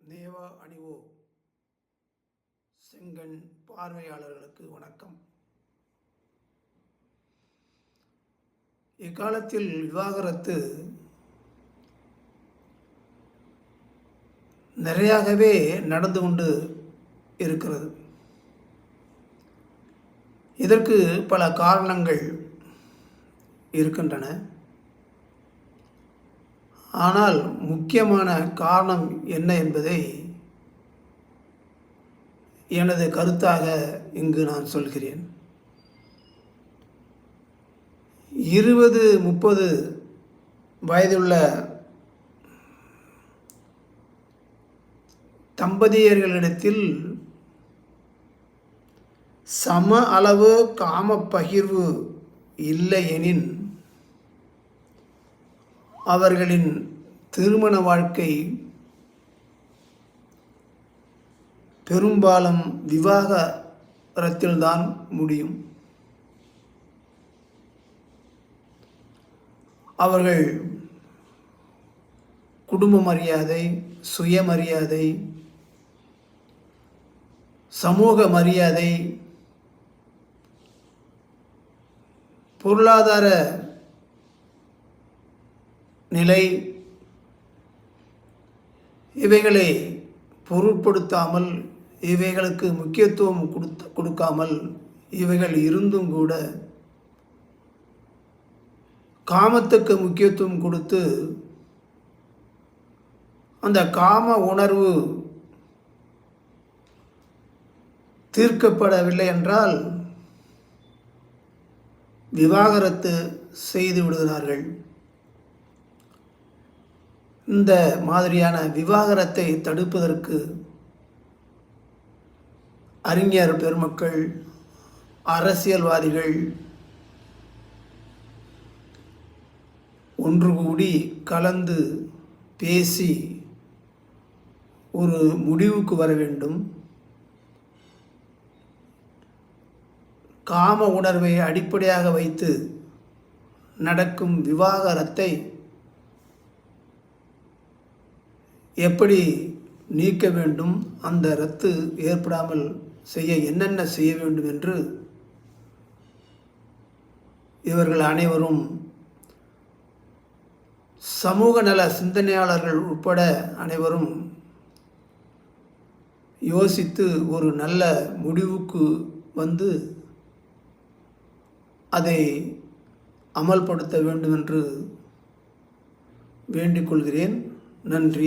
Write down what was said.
தேவா அணிவோ செங்கண் பார்வையாளர்களுக்கு வணக்கம். இக்காலத்தில் விவாகரத்து நிறையாகவே நடந்து கொண்டு இருக்கிறது. இதற்கு பல காரணங்கள் இருக்கின்றன. ஆனால் முக்கியமான காரணம் என்ன என்பதை எனது கருத்தாக இங்கு நான் சொல்கிறேன். 20-30 வயதுள்ள தம்பதியர்களிடத்தில் சம அளவு காம பகிர்வு இல்லையெனின் அவர்களின் திருமண வாழ்க்கை பெரும்பாலும் விவாகரத்தில்தான் முடியும். அவர்கள் குடும்ப மரியாதை, சுயமரியாதை, சமூக மரியாதை, பொருளாதார நிலை இவைகளை பொருட்படுத்தாமல், இவைகளுக்கு முக்கியத்துவம் கொடுக்காமல், இவைகள் இருந்தும் கூட காமத்துக்கு முக்கியத்துவம் கொடுத்து அந்த காம உணர்வு தீர்க்கப்படவில்லை என்றால் விவாகரத்து செய்து விடுகிறார்கள். இந்த மாதிரியான விவாகரத்தை தடுப்பதற்கு அறிஞர் பெருமக்கள், அரசியல்வாதிகள் ஒன்று கூடி கலந்து பேசி ஒரு முடிவுக்கு வர வேண்டும். காம உணர்வை அடிப்படையாக வைத்து நடக்கும் விவாகரத்தை எப்படி நீக்க வேண்டும், அந்த ரத்து ஏற்படாமல் செய்ய என்னென்ன செய்ய வேண்டும் என்று இவர்கள் அனைவரும் சமூக நல சிந்தனையாளர்கள் உட்பட அனைவரும் யோசித்து ஒரு நல்ல முடிவுக்கு வந்து அதை அமல்படுத்த வேண்டும் என்று வேண்டிக் கொள்கிறேன். நன்றி.